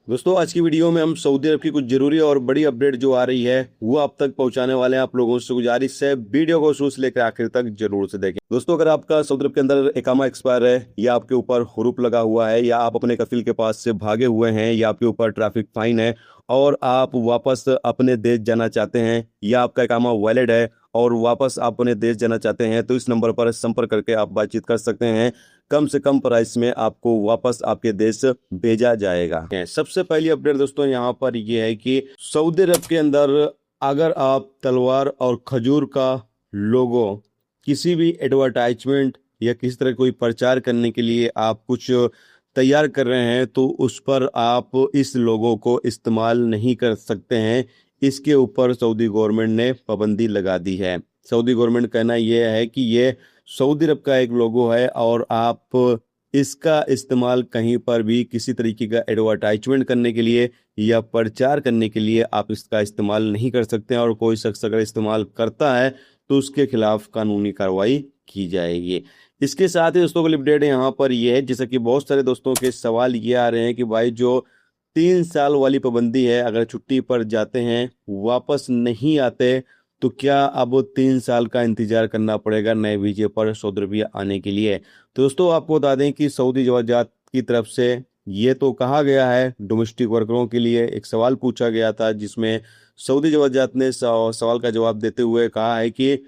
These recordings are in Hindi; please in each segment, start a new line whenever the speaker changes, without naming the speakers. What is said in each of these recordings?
दोस्तों आज की वीडियो में हम सऊदी अरब की कुछ जरूरी और बड़ी अपडेट जो आ रही है वो आप तक पहुंचाने वाले हैं। आप लोगों से गुजारिश है वीडियो को शुरू से लेकर आखिर तक जरूर से देखें। दोस्तों अगर आपका सऊदी अरब के अंदर इकामा एक्सपायर है या आपके ऊपर हुरूप लगा हुआ है या आप अपने कफील के पास से भागे हुए हैं या आपके ऊपर ट्रैफिक फाइन है और आप वापस अपने देश जाना चाहते हैं या आपका इकामा वैलिड है और वापस आप अपने देश जाना चाहते हैं तो इस नंबर पर संपर्क करके आप बातचीत कर सकते हैं। कम से कम प्राइस में आपको वापस आपके देश भेजा जाएगा। सबसे पहली अपडेट दोस्तों यहाँ पर यह है कि सऊदी अरब के अंदर अगर आप तलवार और खजूर का लोगो किसी भी एडवर्टाइजमेंट या किसी तरह कोई प्रचार करने के लिए आप कुछ तैयार कर रहे हैं तो उस पर आप इस लोगो को इस्तेमाल नहीं कर सकते हैं। इसके ऊपर सऊदी गवर्नमेंट ने पाबंदी लगा दी है। सऊदी गवर्नमेंट कहना यह है कि ये सऊदी अरब का एक लोगो है और आप इसका इस्तेमाल कहीं पर भी किसी तरीके का एडवर्टाइजमेंट करने के लिए या प्रचार करने के लिए आप इसका इस्तेमाल नहीं कर सकते हैं और कोई शख्स अगर इस्तेमाल करता है तो उसके खिलाफ कानूनी कार्रवाई की जाएगी। इसके साथ ही दोस्तों को अपडेट यहाँ पर यह है, जैसा कि बहुत सारे दोस्तों के सवाल ये आ रहे हैं कि भाई जो 3 साल वाली पाबंदी है, अगर छुट्टी पर जाते हैं वापस नहीं आते तो क्या अब 3 साल का इंतजार करना पड़ेगा नए वीजे पर सऊदी अरब आने के लिए। तो दोस्तों आपको बता दें कि सऊदी जवाजात की तरफ से ये तो कहा गया है, डोमेस्टिक वर्करों के लिए एक सवाल पूछा गया था जिसमें सऊदी जवाजात ने सवाल का जवाब देते हुए कहा है कि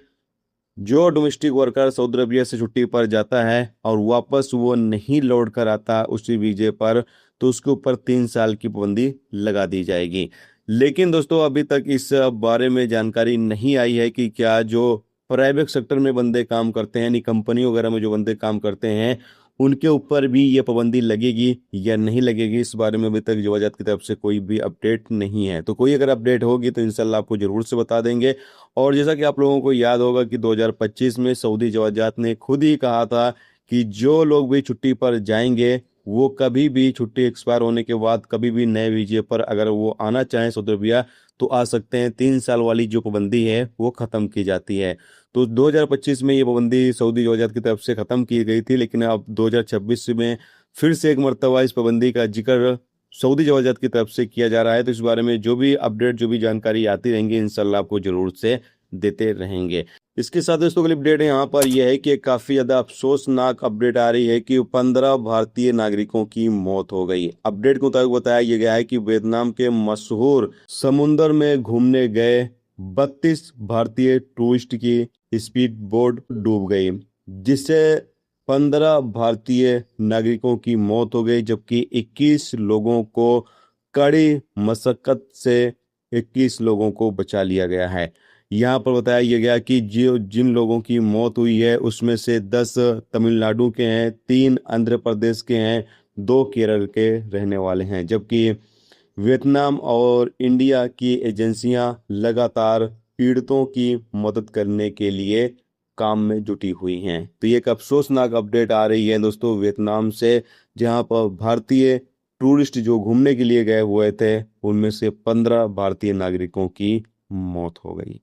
जो डोमेस्टिक वर्कर सऊदी अरबिया से छुट्टी पर जाता है और वापस वो नहीं लौट कर आता उसी वीजे पर तो उसके ऊपर 3 साल की पाबंदी लगा दी जाएगी। लेकिन दोस्तों अभी तक इस बारे में जानकारी नहीं आई है कि क्या जो प्राइवेट सेक्टर में बंदे काम करते हैं यानी कंपनी वगैरह में जो बंदे काम करते हैं उनके ऊपर भी ये पाबंदी लगेगी या नहीं लगेगी। इस बारे में अभी तक वजारत की तरफ से कोई भी अपडेट नहीं है। तो कोई अगर अपडेट होगी तो इंशाल्लाह आपको जरूर से बता देंगे। और जैसा कि आप लोगों को याद होगा कि 2025 में सऊदी जवाजात ने खुद ही कहा था कि जो लोग भी छुट्टी पर जाएंगे वो कभी भी छुट्टी एक्सपायर होने के बाद कभी भी नए वीजे पर अगर वो आना चाहें सऊदी अरबिया तो आ सकते हैं। 3 साल वाली जो पाबंदी है वो खत्म की जाती है। तो 2025 में ये पाबंदी सऊदी जवाजात की तरफ से खत्म की गई थी, लेकिन अब 2026 में फिर से एक मर्तबा इस पाबंदी का जिक्र सऊदी जवाजात की तरफ से किया जा रहा है। तो इस बारे में जो भी अपडेट जो भी जानकारी आती रहेंगी इंशाल्लाह आपको जरूर से देते रहेंगे। इसके साथ दोस्तों अगली अपडेट यहाँ पर यह है कि काफी ज्यादा अफसोसनाक अपडेट आ रही है कि 15 भारतीय नागरिकों की मौत हो गई। अपडेट के मुताबिक बताया यह गया है कि वियतनाम के मशहूर समुंदर में घूमने गए 32 भारतीय टूरिस्ट की स्पीड बोट डूब गई, जिससे 15 भारतीय नागरिकों की मौत हो गई जबकि 21 लोगों को कड़ी मशक्कत से 21 लोगों को बचा लिया गया है। यहाँ पर बताया यह गया कि जो जिन लोगों की मौत हुई है उसमें से 10 तमिलनाडु के हैं, 3 आंध्र प्रदेश के हैं, 2 केरल के रहने वाले हैं। जबकि वियतनाम और इंडिया की एजेंसियां लगातार पीड़ितों की मदद करने के लिए काम में जुटी हुई हैं। तो ये एक अफसोसनाक अपडेट आ रही है दोस्तों वियतनाम से, जहां पर भारतीय टूरिस्ट जो घूमने के लिए गए हुए थे उनमें से 15 भारतीय नागरिकों की मौत हो गई।